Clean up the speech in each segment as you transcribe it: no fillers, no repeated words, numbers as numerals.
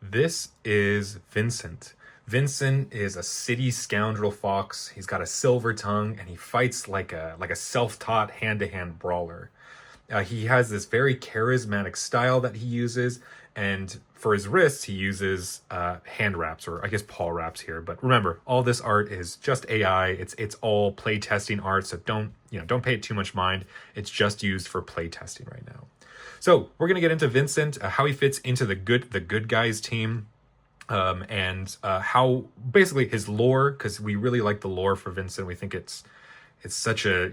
This is Vincent. Vincent is a city scoundrel fox. He's got a silver tongue and he fights like a self-taught hand-to-hand brawler. He has this very charismatic style that he uses, and for his wrists he uses hand wraps, or I guess paw wraps here. But remember, all this art is just AI. It's all playtesting art, so don't pay it too much mind. It's just used for playtesting right now. So we're gonna get into Vincent, how he fits into the good guys team, and how basically his lore, because we really like the lore for Vincent. We think it's such a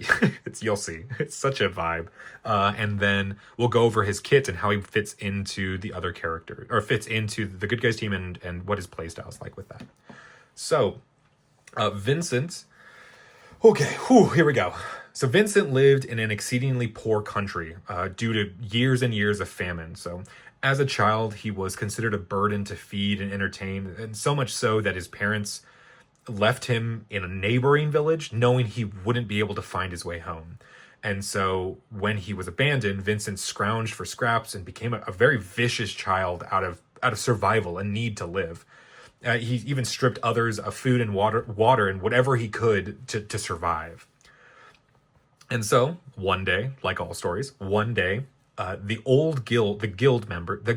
you'll see, it's such a vibe. And then we'll go over his kit and how he fits into the other character, or fits into the good guys team, and what his playstyle is like with that. So Vincent. Okay, here we go. So Vincent lived in an exceedingly poor country due to years and years of famine. So as a child, he was considered a burden to feed and entertain, and so much so that his parents left him in a neighboring village, knowing he wouldn't be able to find his way home. And so when he was abandoned, Vincent scrounged for scraps and became a very vicious child out of survival, a need to live. He even stripped others of food and water and whatever he could to survive. And so one day, like all stories, the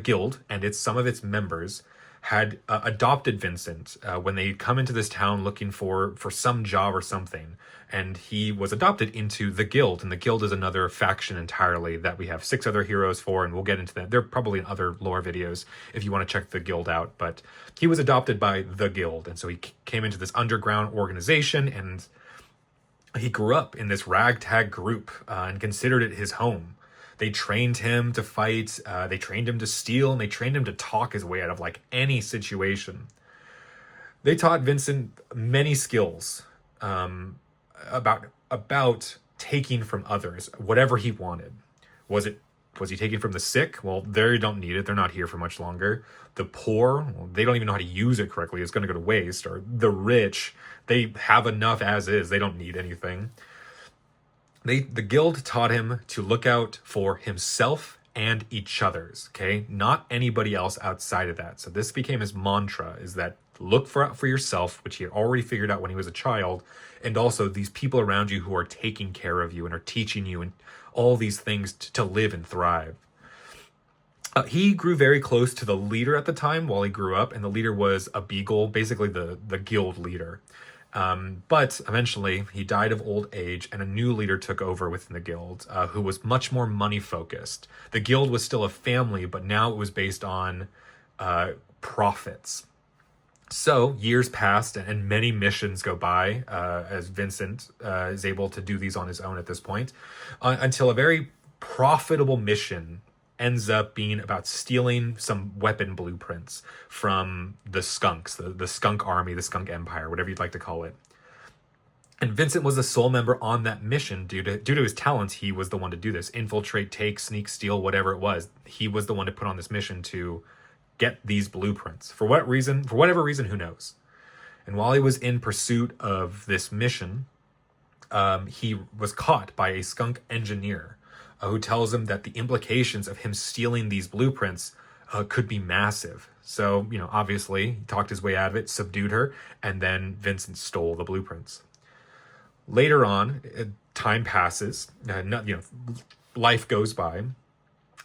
guild and some of its members had adopted Vincent when they come into this town looking for some job or something. And he was adopted into the guild, and the guild is another faction entirely that we have 6 other heroes for, and we'll get into that. They're probably in other lore videos if you want to check the guild out, but he was adopted by the guild, and so he came into this underground organization, and he grew up in this ragtag group and considered it his home. They trained him to fight, they trained him to steal, and they trained him to talk his way out of like any situation. They taught Vincent many skills about taking from others whatever he wanted. Was he taking from the sick? Well, they don't need it. They're not here for much longer. The poor, well, they don't even know how to use it correctly. It's going to go to waste. Or the rich, they have enough as is. They don't need anything. The guild taught him to look out for himself and each other's, okay? Not anybody else outside of that. So this became his mantra, is that look for yourself, which he had already figured out when he was a child, and also these people around you who are taking care of you and are teaching you and all these things to live and thrive. He grew very close to the leader at the time while he grew up, and the leader was a beagle, basically the guild leader. But eventually he died of old age, and a new leader took over within the guild, who was much more money focused. The guild was still a family, but now it was based on profits. So years passed and many missions go by as Vincent is able to do these on his own at this point, until a very profitable mission ends up being about stealing some weapon blueprints from the skunks, the skunk army, the skunk empire, whatever you'd like to call it. And Vincent was the sole member on that mission due to his talents. He was the one to do this: infiltrate, take, sneak, steal, whatever it was. He was the one to put on this mission to get these blueprints. For what reason? For whatever reason, who knows? And while he was in pursuit of this mission, he was caught by a skunk engineer who tells him that the implications of him stealing these blueprints could be massive. So, obviously, he talked his way out of it, subdued her, and then Vincent stole the blueprints. Later on, time passes, life goes by.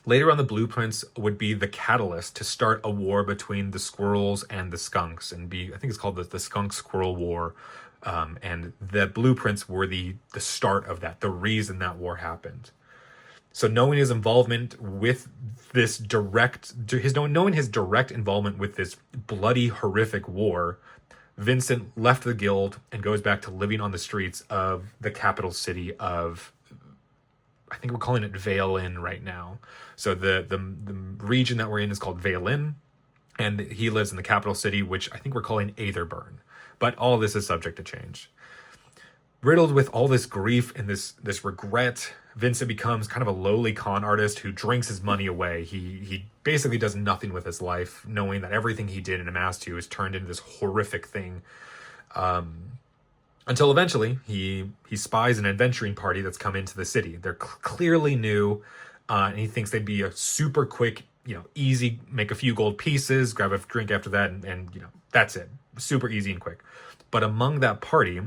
Later on, the blueprints would be the catalyst to start a war between the squirrels and the skunks, and I think it's called the Skunk-Squirrel War. And the blueprints were the start of that, the reason that war happened. So knowing his involvement with this knowing his direct involvement with this bloody, horrific war, Vincent left the guild and goes back to living on the streets of the capital city of, I think we're calling it Valen right now. So the region that we're in is called Valen, and he lives in the capital city, which I think we're calling Aetherburn. But all this is subject to change. Riddled with all this grief and this regret, Vincent becomes kind of a lowly con artist who drinks his money away. He basically does nothing with his life, knowing that everything he did and amassed to is turned into this horrific thing. Until eventually he spies an adventuring party that's come into the city. They're clearly new, and he thinks they'd be a super quick easy, make a few gold pieces, grab a drink after that, and that's it. Super easy and quick. But among that party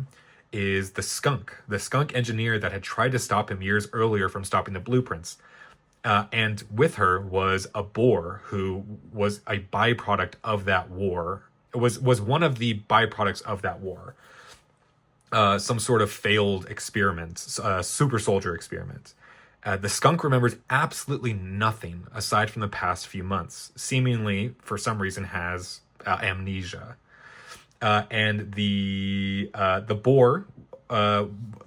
is the skunk engineer that had tried to stop him years earlier from stopping the blueprints. And with her was a boar who was a byproduct of that war. It was one of the byproducts of that war. Some sort of failed experiment, super soldier experiment. The skunk remembers absolutely nothing aside from the past few months. Seemingly, for some reason, has amnesia. And the boar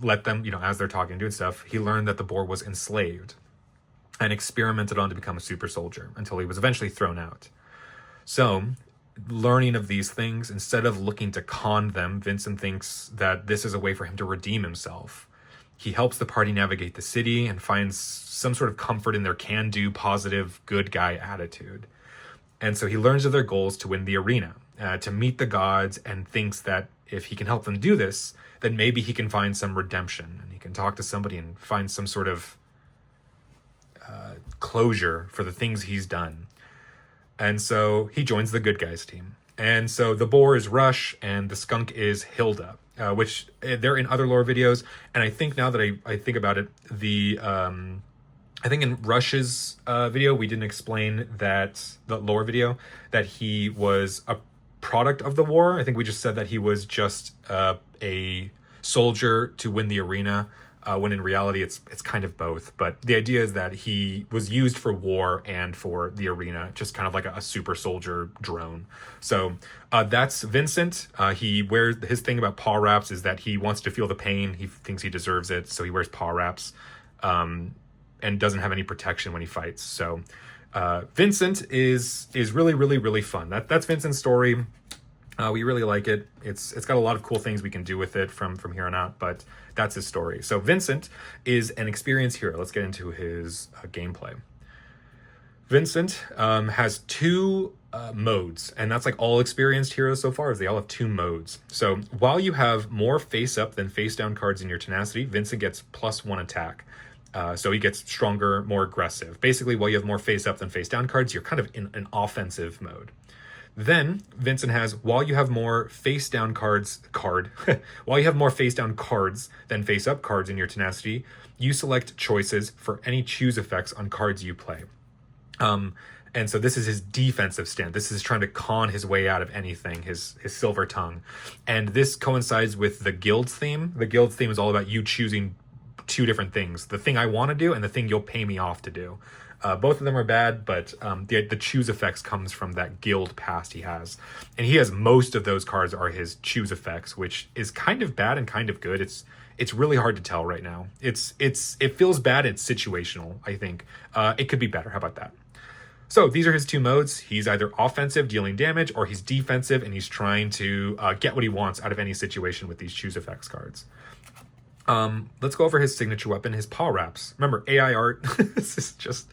let them, as they're talking and doing stuff, he learned that the boar was enslaved and experimented on to become a super soldier until he was eventually thrown out. So, learning of these things, instead of looking to con them, Vincent thinks that this is a way for him to redeem himself. He helps the party navigate the city and finds some sort of comfort in their can-do, positive, good guy attitude. And so he learns of their goals to win the arena, to meet the gods, and thinks that if he can help them do this, then maybe he can find some redemption, and he can talk to somebody and find some sort of closure for the things he's done. And so he joins the good guys team. And so the boar is Rush and the skunk is Hilda, which they're in other lore videos. And I think now that I think about it, I think in Rush's video, we didn't explain that, the lore video, that he was a product of the war. I think we just said that he was just a soldier to win the arena, when in reality it's kind of both. But the idea is that he was used for war and for the arena, just kind of like a super soldier drone. So that's Vincent. He wears, his thing about paw wraps is that he wants to feel the pain. He thinks he deserves it, so he wears paw wraps, and doesn't have any protection when he fights. So Vincent is really, really, really fun. That's Vincent's story. We really like it. It's got a lot of cool things we can do with it from here on out, but that's his story. So Vincent is an experienced hero. Let's get into his gameplay. Vincent has two modes, and that's like all experienced heroes so far, is they all have two modes. So while you have more face up than face down cards in your tenacity, Vincent gets +1 attack. So he gets stronger, more aggressive. Basically, while you have more face up than face down cards, you're kind of in an offensive mode. Then Vincent has, while you have more face down cards, while you have more face down cards than face up cards in your tenacity, you select choices for any choose effects on cards you play. And so this is his defensive stand. This is trying to con his way out of anything, his silver tongue. And this coincides with the guild's theme. The guild's theme is all about you choosing two different things: the thing I want to do and the thing you'll pay me off to do. Both of them are bad, but the choose effects comes from that guild past he has. And he has most of those cards are his choose effects, which is kind of bad and kind of good. It's really hard to tell right now. It feels bad. It's situational, I think. It could be better. How about that? So these are his two modes. He's either offensive, dealing damage, or he's defensive, and he's trying to get what he wants out of any situation with these choose effects cards. Let's go over his signature weapon, his paw wraps. Remember, AI art. This is just...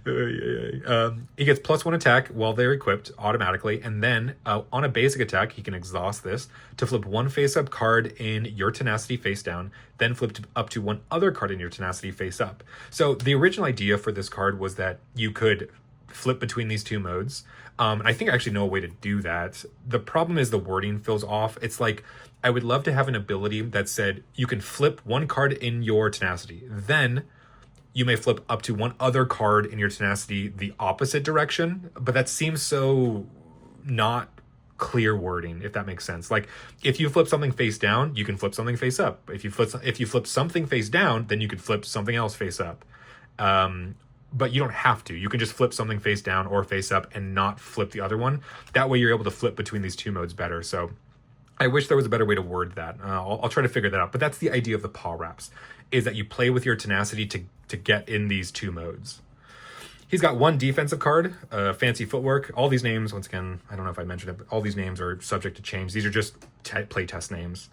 he gets +1 attack while they're equipped automatically, and then on a basic attack, he can exhaust this to flip one face-up card in your tenacity face down, then flip up to one other card in your tenacity face up. So the original idea for this card was that you could flip between these two modes. And I think I actually know a way to do that. The problem is the wording feels off. It's like, I would love to have an ability that said you can flip one card in your tenacity, then you may flip up to one other card in your tenacity the opposite direction. But that seems so not clear wording, if that makes sense. Like, if you flip something face down, you can flip something face up. If you flip something face down, then you could flip something else face up. But you don't have to. You can just flip something face down or face up and not flip the other one. That way you're able to flip between these two modes better. So I wish there was a better way to word that. I'll try to figure that out. But that's the idea of the paw wraps, is that you play with your tenacity to get in these two modes. He's got one defensive card, Fancy Footwork. All these names, once again, I don't know if I mentioned it, but all these names are subject to change. These are just playtest names.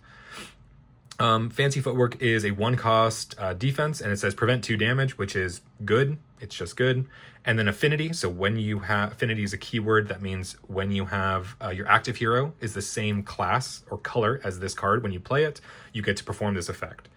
Fancy Footwork is a 1-cost defense, and it says prevent 2 damage, which is good. It's just good. And then Affinity. So when you have Affinity is a keyword that means when you have your active hero is the same class or color as this card, when you play it, you get to perform this effect.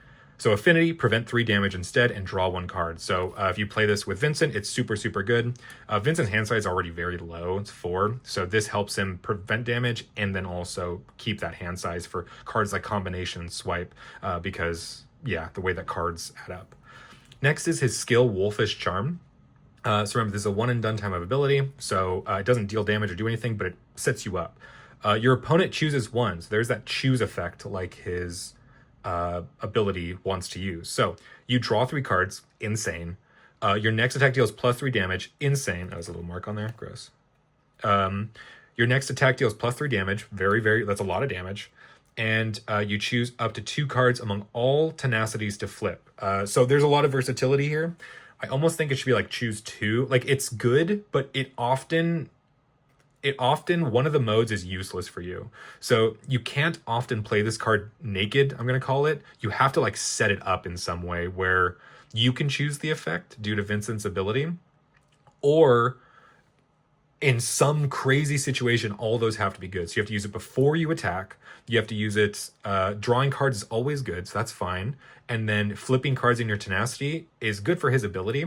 So affinity, prevent 3 damage instead, and draw 1 card. So if you play this with Vincent, it's super, super good. Vincent's hand size is already very low, it's 4. So this helps him prevent damage and then also keep that hand size for cards like combination swipe, because, yeah, the way that cards add up. Next is his skill, Wolfish Charm. So remember, this is a 1 and done time of ability, so it doesn't deal damage or do anything, but it sets you up. Your opponent chooses 1, so there's that choose effect like his ability wants to use. So you draw 3 cards, insane. Your next attack deals +3 damage, insane. Oh, there's a little mark on there, gross. Your next attack deals +3 damage, that's a lot of damage. And you choose up to 2 cards among all tenacities to flip. So there's a lot of versatility here. I almost think it should be like choose 2. Like, it's good, but it often one of the modes is useless for you. So you can't often play this card naked, I'm going to call it. You have to like set it up in some way where you can choose the effect due to Vincent's ability, or in some crazy situation, all those have to be good. So you have to use it before you attack. You have to use it, drawing cards is always good, so that's fine. And then flipping cards in your tenacity is good for his ability.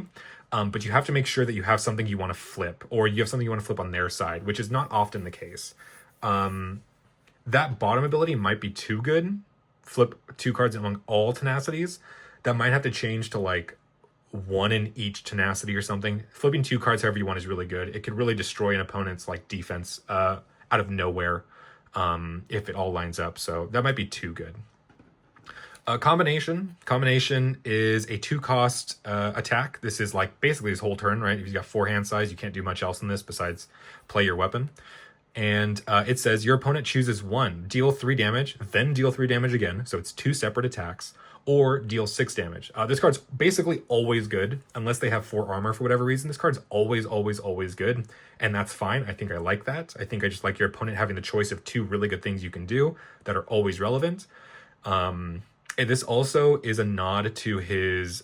But you have to make sure that you have something you want to flip, or you have something you want to flip on their side, which is not often the case. That bottom ability might be too good. Flip 2 cards among all tenacities. That might have to change to like 1 in each tenacity or something. Flipping 2 cards however you want is really good. It could really destroy an opponent's like defense out of nowhere if it all lines up. So that might be too good. Combination is a 2-cost attack. This is like basically his whole turn, right? If you've got 4 hand size, you can't do much else in this besides play your weapon. And it says your opponent chooses 1, deal 3 damage, then deal 3 damage again. So it's 2 separate attacks, or deal 6 damage. This card's basically always good unless they have 4 armor for whatever reason. This card's always, always, always good, and that's fine. I think I like that. I think I just like your opponent having the choice of 2 really good things you can do that are always relevant. And this also is a nod to his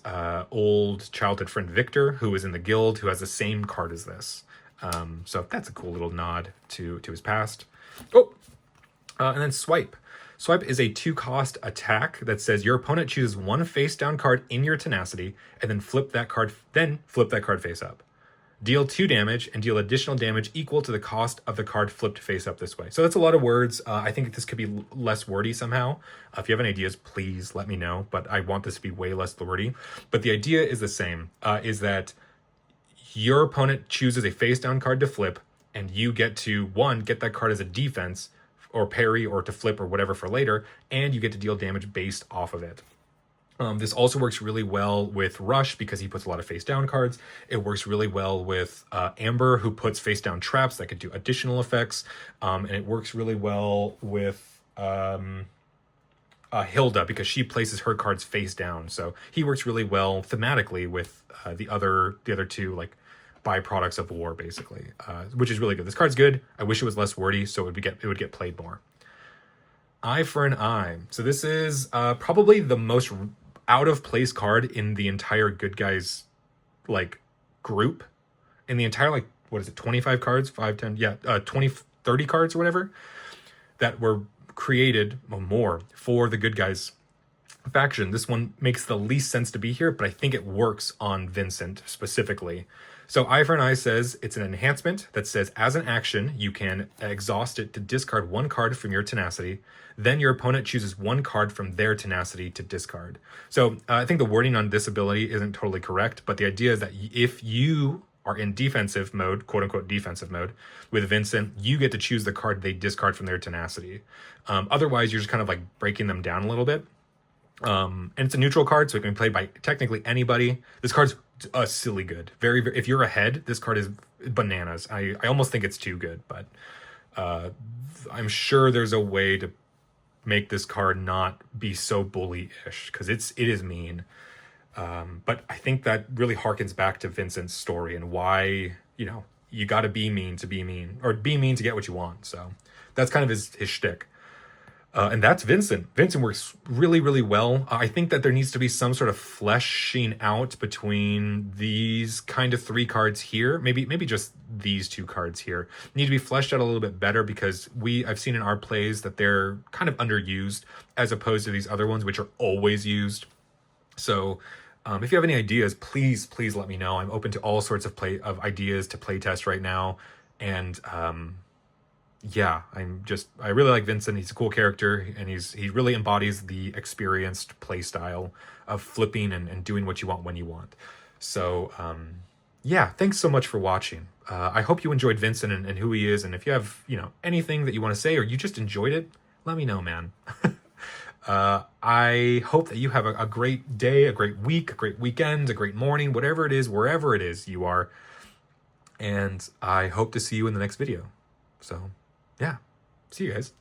old childhood friend Victor, who is in the guild, who has the same card as this. So that's a cool little nod to his past. And then Swipe. Swipe is a 2-cost attack that says your opponent chooses 1 face-down card in your tenacity, and then flip that card face up. Deal 2 damage and deal additional damage equal to the cost of the card flipped face up this way. So that's a lot of words. I think this could be less wordy somehow. If you have any ideas, please let me know. But I want this to be way less wordy. But the idea is the same, is that your opponent chooses a face down card to flip, and you get to, 1, get that card as a defense or parry or to flip or whatever for later, and you get to deal damage based off of it. This also works really well with Rush because he puts a lot of face down cards. It works really well with Amber, who puts face down traps that could do additional effects. And it works really well with Hilda because she places her cards face down. So he works really well thematically with the other 2 like byproducts of war, basically, which is really good. This card's good. I wish it was less wordy so it would get played more. Eye for an Eye. So this is probably the most out of place card in the entire good guys like group, in the entire like, what is it, 25 cards, 5, 10, 20, 30 cards or whatever that were created or more for the good guys faction. This one makes the least sense to be here, but I think it works on Vincent specifically. So Eye for an Eye says it's an enhancement that says as an action, you can exhaust it to discard 1 card from your tenacity. Then your opponent chooses 1 card from their tenacity to discard. So I think the wording on this ability isn't totally correct, but the idea is that if you are in defensive mode, quote unquote defensive mode, with Vincent, you get to choose the card they discard from their tenacity. Otherwise, you're just kind of like breaking them down a little bit. And it's a neutral card, so it can be played by technically anybody. This card's silly good. Very, very, if you're ahead, this card is bananas. I almost think it's too good, but I'm sure there's a way to make this card not be so bully-ish, because it is mean. But I think that really harkens back to Vincent's story and why, you got to be mean to be mean, or be mean to get what you want. So that's kind of his shtick. And that's Vincent. Vincent works really, really well. I think that there needs to be some sort of fleshing out between these kind of 3 cards here. Maybe just these 2 cards here need to be fleshed out a little bit better, because I've seen in our plays that they're kind of underused as opposed to these other ones, which are always used. So if you have any ideas, please let me know. I'm open to all sorts of ideas to play test right now. And yeah, I really like Vincent. He's a cool character, and he really embodies the experienced play style of flipping and doing what you want when you want. So yeah, thanks so much for watching. I hope you enjoyed Vincent and who he is, and if you have, anything that you want to say or you just enjoyed it, let me know, man. I hope that you have a great day, a great week, a great weekend, a great morning, whatever it is, wherever it is you are. And I hope to see you in the next video. So, yeah, see you guys.